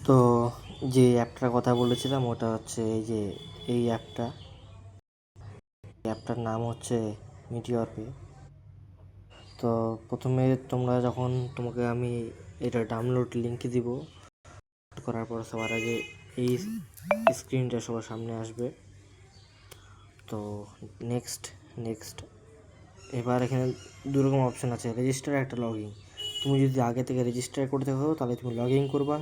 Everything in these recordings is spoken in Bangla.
তো যে অ্যাপটার কথা বলেছিলাম ওটা হচ্ছে এই অ্যাপটার নাম হচ্ছে মিটিওর পে। তো প্রথমে তোমরা যখন তোমাকে আমি এটা ডাউনলোড লিঙ্ক দিব, করার পর সবার আগে এই স্ক্রিনটা সবার সামনে আসবে। তো নেক্সট নেক্সট এবার এখানে দুরকম অপশান আছে, রেজিস্টার একটা লগ ইন। তুমি যদি আগে থেকে রেজিস্টার করে থাকো তাহলে তুমি লগ ইন করবা,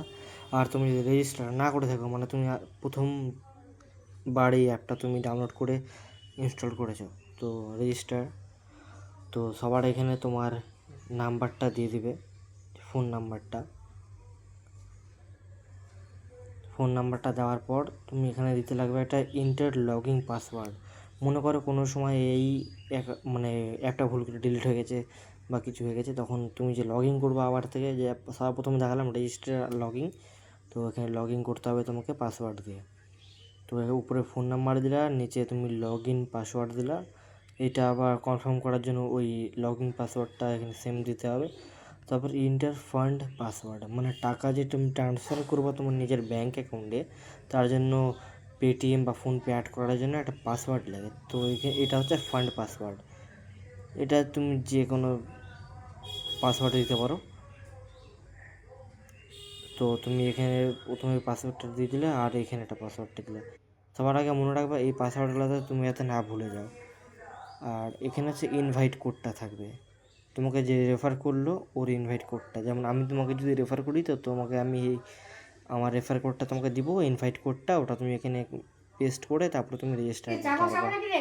আর তুমি যদি রেজিস্টার না করে থাকো মানে তুমি প্রথমবার এই অ্যাপটা তুমি ডাউনলোড করে ইনস্টল করেছো, তো রেজিস্টার। তো সবার এখানে তোমার নাম্বারটা দিয়ে দিবে, ফোন নাম্বারটা দেওয়ার পর তুমি এখানে দিতে লাগবে একটা ইন্টার লগইন পাসওয়ার্ড। মনে করো কোনো সময় এই একটা ভুল করে ডিলিট হয়ে গেছে বা কিছু হয়ে গেছে, তখন তুমি যে লগ ইন করবো আবার থেকে, যে সবার প্রথমে দেখালাম রেজিস্টার লগ ইন, তো এখানে লগ ইন করতে হবে তোমাকে পাসওয়ার্ড দিয়ে। তো উপরে ফোন নাম্বার দিলা, নিচে তুমি লগ ইন পাসওয়ার্ড দিলা। এটা আবার কনফার্ম করার জন্য ওই লগ ইন পাসওয়ার্ডটা এখানে সেম দিতে হবে। তারপর ইন্টার ফান্ড পাসওয়ার্ড, মানে টাকা যে তুমি ট্রান্সফার করবো তোমার নিজের ব্যাঙ্ক অ্যাকাউন্টে, তার জন্য পেটিএম বা ফোনপে অ্যাড করার জন্য একটা পাসওয়ার্ড লাগে। তো এটা হচ্ছে ফান্ড পাসওয়ার্ড। এটা তুমি যে কোনো পাসওয়ার্ড দিতে পারো। তো তুমি এখানে প্রথমে পাসওয়ার্ডটা দিয়ে দিলে আর এখানে একটা পাসওয়ার্ডটা দিলে। সবার আগে মনে রাখবে এই পাসওয়ার্ডগুলোতে তুমি যাতে না ভুলে যাও। আর এখানে হচ্ছে ইনভাইট কোডটা থাকবে, তোমাকে যে রেফার করলো ওর ইনভাইট কোডটা। যেমন আমি তোমাকে যদি রেফার করি, তো তোমাকে আমি আমার রেফার কোডটা তোমাকে দিব, ইনভাইট কোডটা, ওটা তুমি এখানে পেস্ট করে তারপরে তুমি রেজিস্টার করতে পারবে।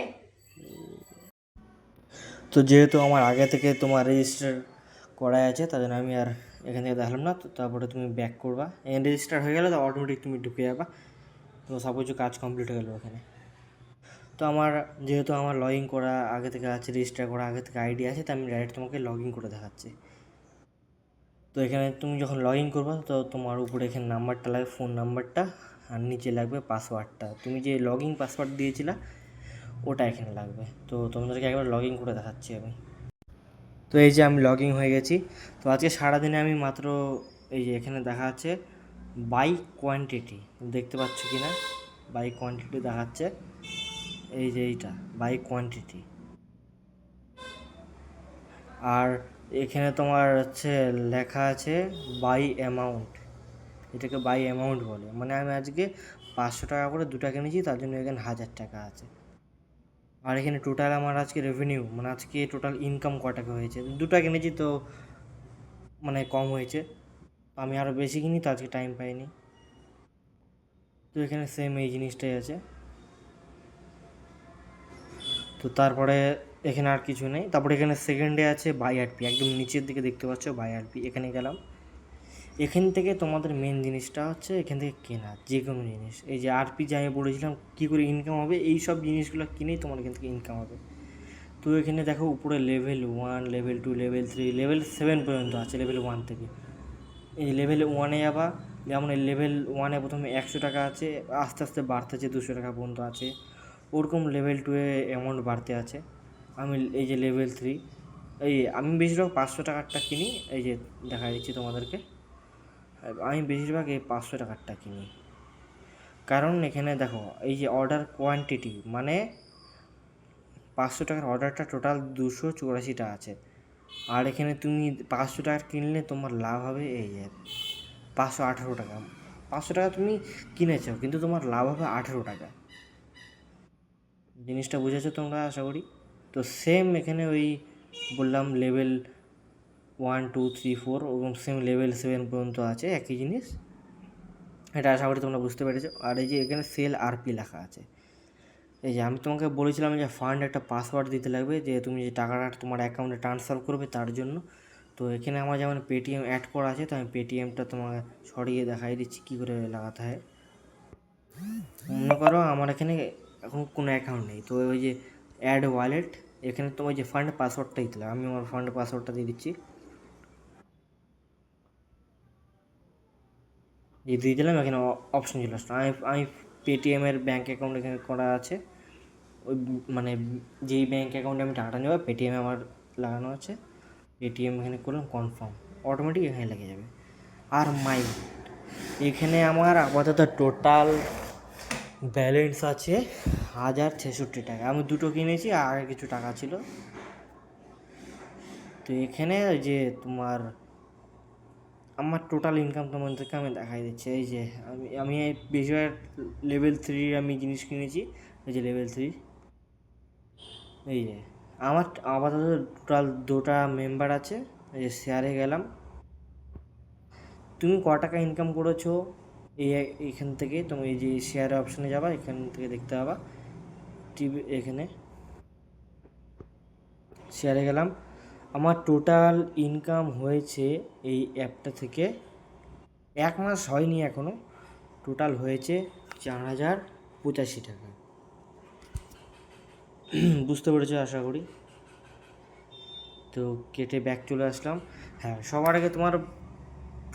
তো যেহেতু আমার আগে থেকে তোমার রেজিস্টার করাই আছে, তার জন্য আমি আর এখান থেকে দেখালাম না। তো তারপরে তুমি ব্যাক করবা, এখানে রেজিস্টার হয়ে গেলে তো অটোমেটিক তুমি ঢুকে যাবা। তো সব কিছু কাজ কমপ্লিট হয়ে গেলো এখানে। তো যেহেতু আমার লগ ইন করা আগে থেকে আছে, রেজিস্টার করা আগে থেকে আইডি আছে, তো আমি ডাইরেক্ট তোমাকে লগ ইন করে দেখাচ্ছি। তো এখানে তুমি যখন লগ ইন করবা, তো তোমার উপরে এখানে নাম্বারটা লাগবে, ফোন নাম্বারটা, আর নিচে লাগবে পাসওয়ার্ডটা। তুমি যে লগ ইন পাসওয়ার্ড দিয়েছিলা ওটা এখানে লাগবে। তো তোমাদেরকে একবার লগ ইন করে দেখাচ্ছি আমি। তো এই যে আমি লগ ইন হয়ে গেছি। তো আজকে সারাদিনে আমি মাত্র এই যে এখানে দেখা যাচ্ছে বাই কোয়ান্টিটি, দেখতে পাচ্ছ কি না, বাই কোয়ান্টিটি দেখাচ্ছে, এই যে এইটা বাই কোয়ান্টিটি। আর এখানে তোমার হচ্ছে লেখা আছে বাই অ্যামাউন্ট, এটাকে বাই অ্যামাউন্ট বলে। মানে আমি আজকে 500 টাকা করে দুটা কিনেছি, তার জন্য এখানে 1000 টাকা আছে। আর এখানে টোটাল আমার আজকে রেভিনিউ, মানে আজকে টোটাল ইনকাম ক টাকা হয়েছে, দুটা কিনেছি তো মানে কম হয়েছে, আমি আরও বেশি কিনি তো আজকে টাইম পাইনি। তো এখানে সেম এই জিনিসটাই আছে। তো তারপরে এখানে আর কিছু নেই। তারপরে এখানে সেকেন্ডে আছে বাই আরপি, একদম নিচের দিকে দেখতে পাচ্ছ বাই আরপি, এখানে গেলাম। এখান থেকে তোমাদের মেন জিনিসটা হচ্ছে এখান থেকে কেনা যে কোনো জিনিস। এই যে আরপি যে আমি বলেছিলাম কী করে ইনকাম হবে, এই সব জিনিসগুলো কিনেই তোমার এখান থেকে ইনকাম হবে। তো এখানে দেখো উপরে লেভেল 1, লেভেল 2, লেভেল 3, লেভেল 7 পর্যন্ত আছে, লেভেল 1 থেকে। এই লেভেল 1-এ যাবা, যেমন এই লেভেল 1-এ প্রথমে 100 টাকা আছে, আস্তে আস্তে বাড়তেছে 200 টাকা পর্যন্ত আছে। ওরকম লেভেল 2-এ অ্যামাউন্ট বাড়তে আছে। এই যে লেভেল 3, আমি বেশিরভাগ 500 টাকারটা কিনি। এই যে দেখা দিচ্ছি তোমাদেরকে, আমি বেশিরভাগ এই 500 টাকারটা কিনি। কারণ এখানে দেখো এই যে অর্ডার কোয়ান্টিটি, মানে 500 টাকার অর্ডারটা টোটাল 284টা আছে। আর এখানে তুমি 500 টাকার কিনলে তোমার লাভ হবে এই যে 518 টাকা। 500 টাকা তুমি কিনেছো কিন্তু তোমার লাভ হবে 18 টাকা। জিনিসটা বুঝেছো তোমরা আশা করি। তো সেম এখানে ওই বললাম লেভেল 1, 2, 3, 4 এবং সেম লেভেল 7 পর্যন্ত আছে, একই জিনিস। এটা আশা করি তোমরা বুঝতে পেরেছো। আর এই যে এখানে সেল আরপি লেখা আছে, এই যে আমি তোমাকে বলেছিলাম যে ফান্ড একটা পাসওয়ার্ড দিতে লাগবে, যে তুমি যে টাকাটা তোমার অ্যাকাউন্টে ট্রান্সফার করবে তার জন্য। তো এখানে আমার যেমন পেটিএম অ্যাড করা আছে, তো আমি পেটিএমটা তোমাকে সরিয়ে দেখাই দিচ্ছি কী করে লাগাতে হয়। মনে করো আমার এখানে এখন কোনো অ্যাকাউন্ট নেই, তো ওই যে অ্যাড ওয়ালেট, এখানে তো ওই যে ফান্ড পাসওয়ার্ডটা দিতে লাগে, আমি আমার ফান্ড পাসওয়ার্ডটা দিয়ে দিচ্ছি, দিয়ে দিলাম। এখানে অপশন চলে আসলো, আমি পেটিএমের ব্যাঙ্ক অ্যাকাউন্ট এখানে করা আছে, ওই মানে যেই ব্যাঙ্ক অ্যাকাউন্টে আমি টাকাটা নেবো পেটিএমে আমার লাগানো আছে। পেটিএম এখানে করলাম কনফার্ম, অটোমেটিক এখানে লেগে যাবে। আর এখানে আমার আপাতত টোটাল ব্যালেন্স আছে 1066 টাকা। আমি দুটো কিনেছি আর আগে কিছু টাকা ছিল। তো এখানে ওই যে তোমার আমার টোটাল ইনকাম তোমাদেরকে আমি দেখাই দিচ্ছি। এই যে আমি বেশিরভাগ লেভেল 3 আমি জিনিস কিনেছি। এই যে লেভেল 3, এই যে আমার আপাতত টোটাল 2টা মেম্বার আছে। এই যে শেয়ারে গেলাম, তুমি ক টাকা ইনকাম করেছো এইখান থেকে তুমি এই যে শেয়ারের অপশানে যাবা, এখান থেকে দেখতে পাবা টিভি। এখানে শেয়ারে গেলাম, আমার টোটাল ইনকাম হয়েছে এই অ্যাপটা থেকে 1 মাস হয়নি এখনও, টোটাল হয়েছে 4085 টাকা। বুঝতে পেরেছো আশা করি। তো কেটে ব্যাক চলে আসলাম। হ্যাঁ, সবার আগে তোমার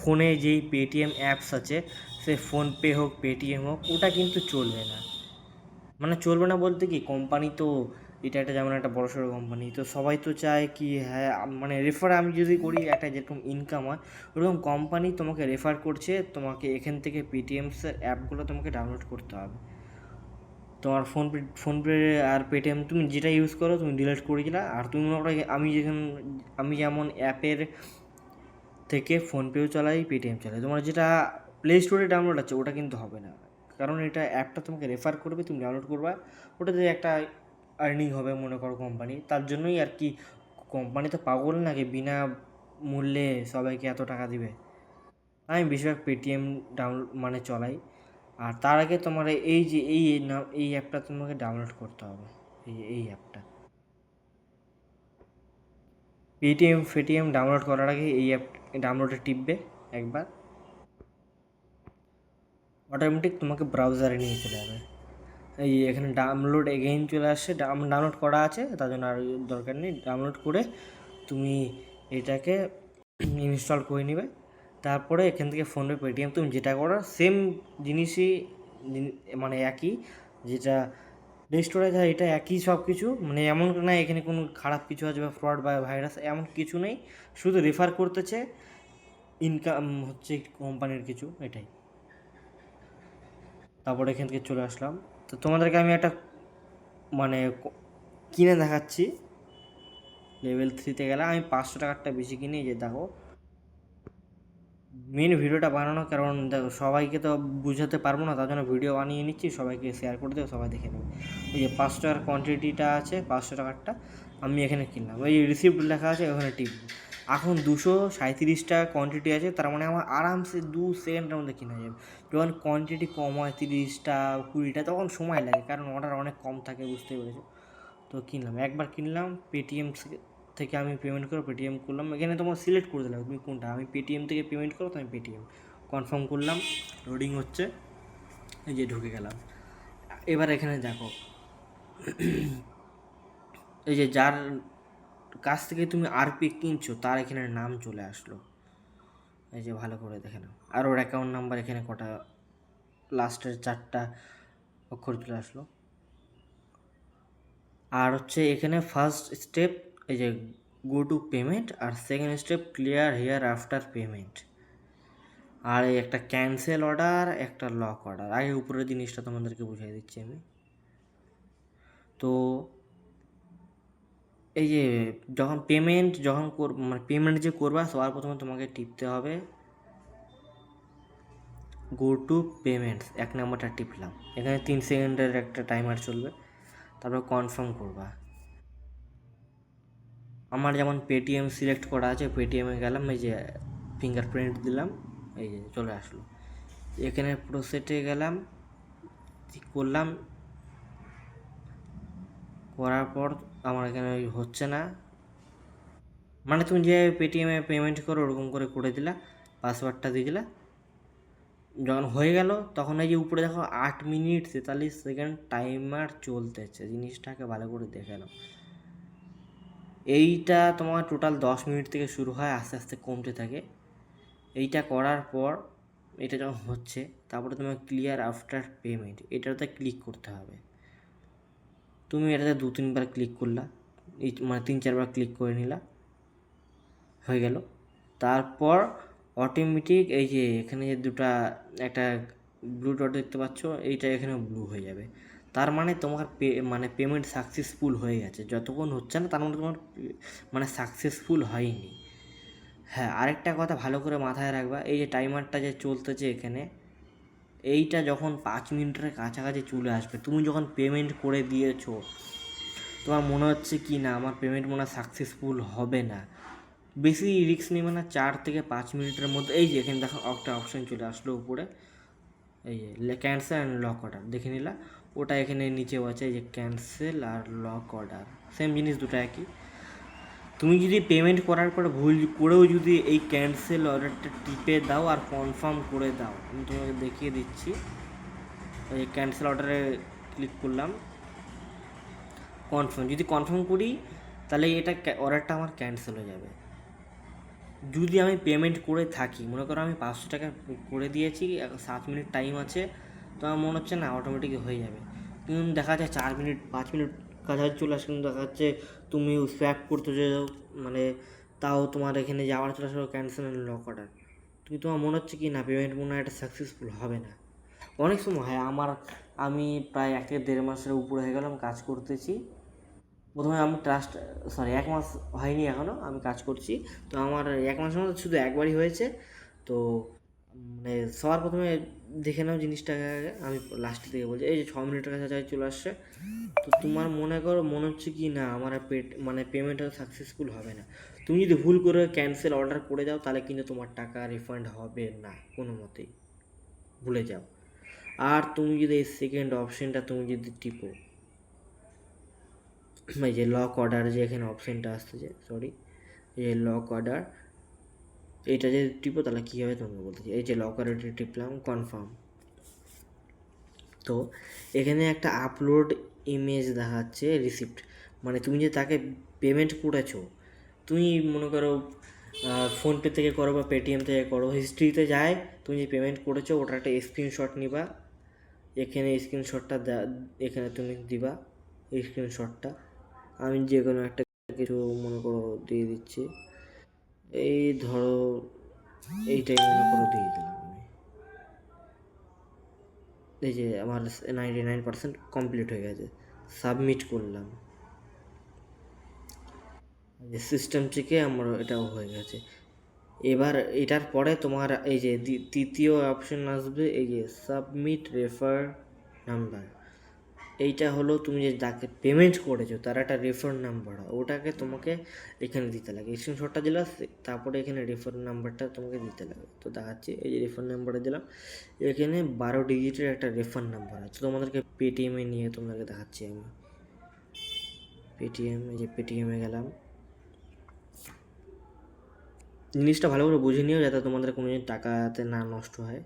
ফোনে যেই পেটিএম অ্যাপস আছে, সে ফোনপে হোক পেটিএম হোক, ওটা কিন্তু চলবে না। মানে চলবে না বলতে কি, কোম্পানি তো এটা একটা যেমন একটা বড় সড়ো কোম্পানি, তো সবাই তো চায় কি, হ্যাঁ মানে রেফার আমি যদি করি একটা যেরকম ইনকাম হয়, ওরকম কোম্পানি তোমাকে রেফার করছে, তোমাকে এখান থেকে পেটিএমসের অ্যাপগুলো তোমাকে ডাউনলোড করতে হবে। তোমার ফোনপে আর পেটিএম তুমি যেটা ইউজ করো তুমি ডিলিট করে দিলা, আর তুমি ওটা আমি যেমন অ্যাপের থেকে ফোনপেও চালাই পেটিএম চালাই, তোমার যেটা প্লে স্টোরে ডাউনলোড আছে ওটা কিন্তু হবে না, কারণ এটা অ্যাপটা তোমাকে রেফার করবে, তুমি ডাউনলোড করবা, ওটাতে একটা আর্নিং হবে মনে করো কোম্পানি, তার জন্যই আর কি। কোম্পানি তো পাগল নাকি বিনা মূল্যে সবাইকে এত টাকা দিবে। আমি বেশিরভাগ পেটিএম ডাউনলোড মানে চলাই। আর তার আগে তোমার এই যে এই অ্যাপটা তোমাকে ডাউনলোড করতে হবে, এই অ্যাপটা পেটিএম ডাউনলোড করার আগে এই অ্যাপ ডাউনলোডে টিপবে একবার, অটোমেটিক তোমাকে ব্রাউজারে নিয়ে চলে যাবে। এই এখানে ডাউনলোড এগেইন চলে আসছে, ডাউনলোড করা আছে তার জন্য আর দরকার নেই, ডাউনলোড করে তুমি এটাকে ইনস্টল করে নেবে। তারপরে এখান থেকে ফোনপে পেটিএম তুমি যেটা করো সেম জিনিসই, মানে একই, যেটা প্লে স্টোরে যায় এটা একই সব কিছু, মানে এমন না এখানে কোনো খারাপ কিছু আছে বা ফ্রড বা ভাইরাস এমন কিছু নেই, শুধু রেফার করতেছে, ইনকাম হচ্ছে কোম্পানির কিছু, এটাই। তারপরে এখান থেকে চলে আসলাম। তো তোমাদেরকে আমি একটা মানে কিনে দেখাচ্ছি। লেভেল 3তে গেলে আমি 500 টাকারটা বেশি কিনে, যে দেখো মেন ভিডিওটা বানানো, কারণ দেখো সবাইকে তো বুঝাতে পারবো না, তার জন্য ভিডিও বানিয়ে নিচ্ছি, সবাইকে শেয়ার করে দেবো, সবাই দেখে নেবে। এই যে 500 টাকার কোয়ান্টিটিটা আছে, 500 টাকারটা আমি এখানে কিনলাম, এই রিসিপ্ট লেখা আছে ওখানে টিপব। এখন 237টা কোয়ান্টিটি আছে, তার মানে আমার আরামসে 2 সেকেন্ডের মধ্যে কেনা যাবে। যখন কোয়ান্টিটি কম হয় 30টা 20টা তখন সময় লাগে, কারণ অর্ডার অনেক কম থাকে, বুঝতে পেরেছো। তো কিনলাম, একবার কিনলাম পেটিএম থেকে আমি পেমেন্ট করে পেটিএম করলাম, এখানে তোমার সিলেক্ট করে দিলাম তুমি কোনটা, আমি পেটিএম থেকে পেমেন্ট করো তো আমি পেটিএম কনফার্ম করলাম, লোডিং হচ্ছে, এই যে ঢুকে গেলাম। এবার এখানে দেখো এই যে যার কাছ থেকে তুমি আরপি কিনছো তার এখানে নাম চলে আসলো, এই যে ভালো করে দেখে নাও, আর ওর অ্যাকাউন্ট নাম্বার এখানে কটা লাস্টের 4টা অক্ষর চলে আসলো। আর হচ্ছে এখানে ফার্স্ট স্টেপ এই যে গো টু পেমেন্ট, আর second step clear here after payment, আর এই একটা ক্যান্সেল অর্ডার, একটা লক অর্ডার। আগে উপরের জিনিসটা তোমাদেরকে বুঝিয়ে দিচ্ছি আমি। তো এই যে যখন মানে পেমেন্ট যে করবা সবার প্রথমে তোমাকে টিপতে হবে গো টু পেমেন্টস, 1 নম্বরটা টিপলাম, এখানে 3 সেকেন্ডের একটা টাইমার চলবে, তারপর কনফার্ম করবা। আমার যেমন পেটিএম সিলেক্ট করা আছে, পেটিএমে গেলাম, এই যে ফিঙ্গারপ্রিন্ট দিলাম, এই যে চলে আসলো। এখানে প্রসেসে গেলাম, করলাম, করার পর আমার এখানে হচ্ছে না, মানে তুমি যে পেটিএমে পেমেন্ট করো ওরকম করে দিলা, পাসওয়ার্ডটা দিয়ে দিলা, যখন হয়ে গেল তখন এই যে উপরে দেখো 8 মিনিট 43 সেকেন্ড টাইমার চলতেছে, জিনিসটাকে ভালো করে দেখে নাও। এইটা তোমার টোটাল 10 মিনিট থেকে শুরু হয়, আস্তে আস্তে কমতে থাকে। এইটা করার পর এটা যখন হচ্ছে, তারপরে তোমার ক্লিয়ার আফটার পেমেন্ট এটাতে ক্লিক করতে হবে। তুমি এটাতে 2-3 বার ক্লিক করলা, মানে 3-4 বার ক্লিক করে নিলা, হয়ে গেল। তারপর অটোমেটিক এই যে এখানে যে দুটা একটা ব্লু ডট দেখতে পাচ্ছ, এইটা এখানে ব্লু হয়ে যাবে। তার মানে তোমার মানে পেমেন্ট সাকসেসফুল হয়ে গেছে। যতক্ষণ হচ্ছে না তার মানে তোমার মানে সাকসেসফুল হয়নি। হ্যাঁ, আরেকটা কথা ভালো করে মাথায় রাখবা, এই যে টাইমারটা যে চলতেছে এখানে, এইটা যখন 5 মিনিটের কাছাকাছি চলে আসবে, তুমি যখন পেমেন্ট করে দিয়েছো, তোমার মনে হচ্ছে কি না আমার পেমেন্ট মনে হয় সাকসেসফুল হবে না, বেশি রিস্ক নেবে না। 4 থেকে 5 মিনিটের মধ্যে এই যে এখানে দেখো একটা অপশান চলে আসলো উপরে, এই যে ক্যান্সেল অ্যান্ড লক অর্ডার দেখে নিলা, ওটা এখানে নিচেও আছে, এই যে ক্যান্সেল আর লক অর্ডার, সেম জিনিস, দুটো একই। তুমি যদি পেমেন্ট করার পরে ভুল করেও যদি এই ক্যান্সেল অর্ডারটা টিপে দাও আর কনফার্ম করে দাও, আমি তোমাকে দেখিয়ে দিচ্ছি। এই ক্যান্সেল অর্ডারে ক্লিক করলাম, কনফার্ম, যদি কনফার্ম করি তাহলে এটা অর্ডারটা আমার ক্যান্সেল হয়ে যাবে। যদি আমি পেমেন্ট করে থাকি, মনে করো আমি 500 টাকা করে দিয়েছি, 7 মিনিট টাইম আছে, তো আমার মনে হচ্ছে না অটোমেটিক হয়ে যাবে, কিন্তু দেখা যায় 4 মিনিট 5 মিনিট কাছাকাছি চলে আসে, কিন্তু দেখা যাচ্ছে তুমি সোয়াপ করতে যাও, মানে তাও তোমার এখানে যাওয়ার চলে আসলে ক্যান্সেল অ্যান্ড লক অর্ডার, কিন্তু তোমার মনে হচ্ছে কি না পেমেন্ট মনে হয় এটা সাকসেসফুল হবে না। অনেক সময় হয় আমি প্রায় 1 থেকে 1.5 মাসের উপরে হয়ে গেলাম কাজ করতেছি। প্রথমে আমি ট্রাস্ট, সরি 1 মাস হয়নি এখনও, আমি কাজ করছি। তো আমার 1 মাসের মধ্যে শুধু একবারই হয়েছে। তো মানে সবার প্রথমে দেখে নাও জিনিসটাকে আগে, আমি লাস্টের দিকে বলছি, এই যে 6 মিনিটের কাছাকাছি চলে আসছে। তো তোমার মনে হচ্ছে কি না আমার মানে পেমেন্টটা সাকসেসফুল হবে না, তুমি যদি ভুল করে ক্যান্সেল অর্ডার করে দাও তাহলে কিন্তু তোমার টাকা রিফান্ড হবে না কোনো মতেই, ভুলে যাও। আর তুমি যদি এই সেকেন্ড অপশানটা তুমি যদি টিপো, এই যে লক অর্ডার যে এখানে অপশানটা আসতেছে, সরি, এই যে লক অর্ডার, এইটা যদি টিপো তাহলে কী হবে তোমাকে বলতেছি। এই যে লক অর্ডারটা টিপলাম, কনফার্ম। তো এখানে একটা আপলোড ইমেজ দেখাচ্ছে রিসিপ্ট, মানে তুমি যে তাকে পেমেন্ট করেছো, তুমি মনে করো ফোনপে থেকে করো বা পেটিএম থেকে করো, হিস্ট্রিতে যায় তুমি যে পেমেন্ট করেছো ওটার একটা স্ক্রিনশট নিবা, এখানে স্ক্রিনশটটা এখানে তুমি দিবা এই স্ক্রিনশটটা। আমি যে কোনো একটা কিছু মনে করো দিয়ে দিচ্ছি, এই ধরো এইটাই মনে করো দিয়ে দিলাম আমি। এই যে আমার 99% কমপ্লিট হয়ে গেছে, সাবমিট করলাম, যে সিস্টেম থেকে আমার এটাও হয়ে গেছে। এবার এটার পরে তোমার এই যে তৃতীয় অপশন আসবে, এই যে সাবমিট রেফার নাম্বার, এইটা হলো তুমি যে যাকে পেমেন্ট করেছো তার একটা রেফার নাম্বার, ওটাকে তোমাকে এখানে দিতে লাগে, স্ক্রিনশটটা দিলা, তারপরে এখানে রেফার নাম্বারটা তোমাকে দিতে লাগে। তো দেখাচ্ছি, এই যে রেফার নাম্বারটা দিলাম, এখানে 12 ডিজিটের একটা রেফার নাম্বার আছে, তোমাদেরকে পেটিএমে নিয়ে তোমাদেরকে দেখাচ্ছি আমি। পেটিএম, এই যে পেটিএমে গেলাম, জিনিসটা ভালো করে বুঝে নিও যাতে তোমাদের কোনো টাকা যাতে না নষ্ট হয়।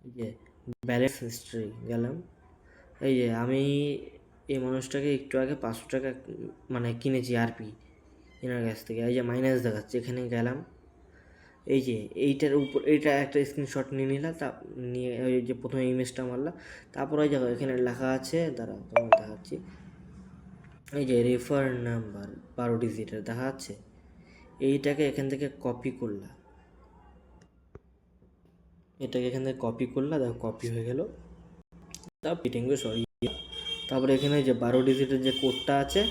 এই যে ব্যালেন্স হিস্ট্রি গেলাম, এই যে আমি এই মানুষটাকে একটু আগে 500 টাকা মানে কিনেছি আরপি এনার কাছ থেকে, এই যে মাইনাস দেখাচ্ছে, এখানে গেলাম, এই যে এইটার উপর এইটা একটা স্ক্রিনশট নিয়ে নিলাম, তা নিয়ে ওই যে প্রথমে ইমেজটা মারলাম, তারপর ওই দেখো এখানে লেখা আছে, দাঁড়া তোমাকে দেখাচ্ছি, এই যে রেফার নাম্বার 12 ডিজিটের দেখা যাচ্ছে, এইটাকে এখান থেকে কপি করলাম, এটাকে এখান থেকে কপি করলাম, দেখো কপি হয়ে গেল, তা পিটিংয়ে সরি। তারপরে এখানে যে 12 ডিজিটের যে কোডটা আছে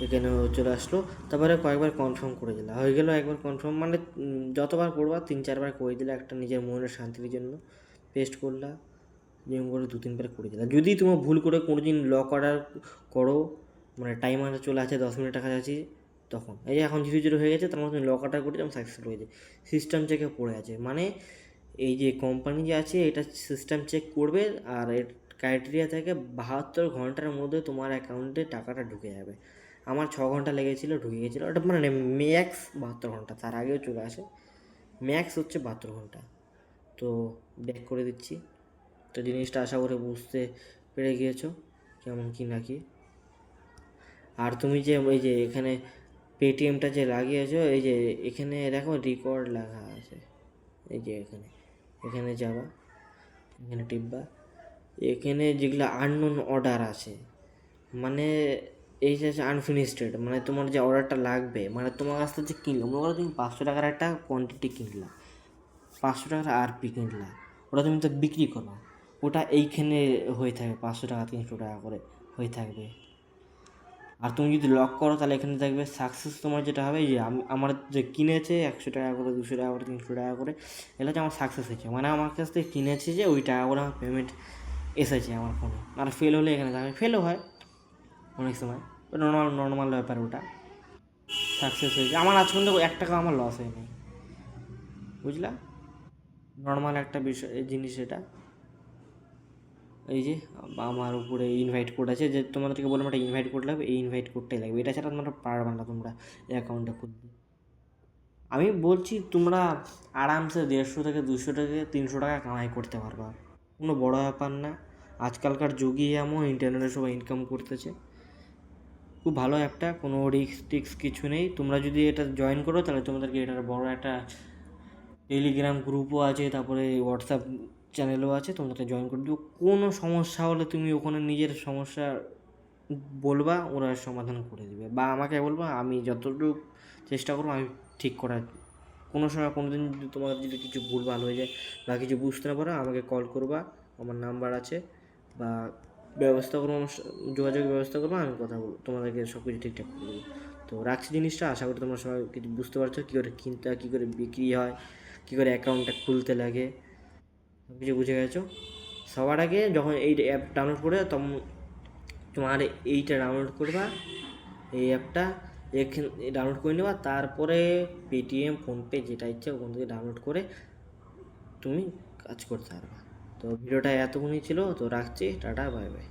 এখানে চলে আসলো, তারপরে কয়েকবার কনফার্ম করে দিলাম, হয়ে গেল একবার কনফার্ম, মানে যতবার করবা 3-4বার করে দিলে একটা নিজের মনের শান্তির জন্য, পেস্ট করলা, যেমন করে 2-3বার করে দিলাম। যদি তুমি ভুল করে কোনো দিন লক অর্ডার করো, মানে টাইমার চলে আছে 10 মিনিট কাছাকাছি, তখন এই যে এখন 0-0 হয়ে গেছে, তার মধ্যে তুমি লক অর্ডার করে যেমন সাকসেসফুল হয়েছে, সিস্টেম চেকে পড়ে আছে, মানে এই যে কোম্পানি যে আছে এটা সিস্টেম চেক করবে, আর এর ক্রাইটেরিয়া থেকে 72 ঘন্টার মধ্যে তোমার অ্যাকাউন্টে টাকাটা ঢুকে যাবে। আমার 6 ঘন্টা লেগেছিলো, ঢুকে গেছিলো, ওটা মানে ম্যাক্স 72 ঘন্টা, তার আগেও চলে আসে, ম্যাক্স হচ্ছে 72 ঘন্টা। তো ব্যাক করে দিচ্ছি। তো জিনিসটা আশা করে বুঝতে পেরে গিয়েছো কেমন কি নাকি। আর তুমি যে ওই যে এখানে পেটিএমটা যে লাগিয়েছো, এই যে এখানে দেখো রেকর্ড লেখা আছে, এই যে এখানে এখানে যাবা, এখানে টিপবা, এখানে যেগুলো আননোন অর্ডার আছে, মানে এই যে আনফিনিশড, মানে তোমার যে অর্ডারটা লাগবে, মানে তোমার কাছ থেকে যে কিনলো, মনে করো তুমি 500 টাকার একটা কোয়ান্টিটি কিনলা, 500 টাকার আরপি কিনলা, ওটা তুমি তো বিক্রি করো, ওটা এইখানে হয়ে থাকবে 500 টাকা 300 টাকা করে হয়ে থাকবে। আর তুমি যদি লক করো তাহলে এখানে দেখবে সাকসেস তোমার যেটা হবে, এই যে আমার যে কিনেছে 100 টাকা করে 200 টাকা করে 300 টাকা করে, এটা হচ্ছে আমার সাকসেস হয়েছে, মানে আমার কাছ থেকে কিনেছে যে ওই টাকা করে আমার পেমেন্ট এসেছে আমার ফোনে। আর ফেল হলে এখানে থাকবে, ফেলও হয় অনেক সময়, নর্মাল ব্যাপার, ওটা সাকসেস হয়েছে। আমার আজ পর্যন্ত 1 টাকা আমার লস হয়নি, বুঝলা, নর্মাল একটা বিষয় জিনিস এটা। এই যে আমার উপরে ইনভাইট কোড আছে, যে তোমাদেরকে বললাম একটা ইনভাইট কোড লাগবে, এই ইনভাইট কোডটাই লাগবে, এটা ছাড়া তোমরা পারবে না তোমরা এই অ্যাকাউন্টটা খুলতে। আমি বলছি তোমরা আরামসে 150 থেকে 200 থেকে 300 টাকা কামাই করতে পারবা, কোনো বড় ব্যাপার না। আজকালকার যুগই এমন, ইন্টারনেটে সবাই ইনকাম করতেছে, খুব ভালো অ্যাপটা, কোনো রিস্ক টিক্স কিছু নেই। তোমরা যদি এটা জয়েন করো তাহলে তোমাদেরকে এটার বড় একটা টেলিগ্রাম গ্রুপও আছে, তারপরে হোয়াটসঅ্যাপ চ্যানেলও আছে, তোমাদেরকে জয়েন করে দিও। কোনো সমস্যা হলে তুমি ওখানে নিজের সমস্যা বলবা, ওরা সমাধান করে দেবে, বা আমাকে বলবা, আমি যতটুকু চেষ্টা করবো আমি ঠিক করার। কোনো সময় কোনো দিন যদি তোমার যদি কিছু ভুলভাল হয়ে যায় বা কিছু বুঝতে না পারো, আমাকে কল করবা, আমার নাম্বার আছে, বা ব্যবস্থা করবো, আমার যোগাযোগের ব্যবস্থা করবো, আমি কথা বলবো, তোমাদেরকে সব কিছু ঠিকঠাক করে দেবো। তো রাখছি জিনিসটা, আশা করি তোমরা সবাই কিছু বুঝতে পারছো, কী করে কিনতে হয়, কী করে বিক্রি হয়, কী করে অ্যাকাউন্টটা খুলতে লাগে, সব কিছু বুঝে গেছো। সবার আগে যখন এই অ্যাপ ডাউনলোড করে তখন তোমার এইটা ডাউনলোড করবা, এই অ্যাপটা এখানে ডাউনলোড করে নেবা, তারপরে পেটিএম ফোনপে যেটা ইচ্ছে ওখান থেকে ডাউনলোড করে তুমি কাজ করতে পারবা। তো ভিডিওটা এতক্ষণই ছিল, তো রাখছি, টাটা, বাই বাই।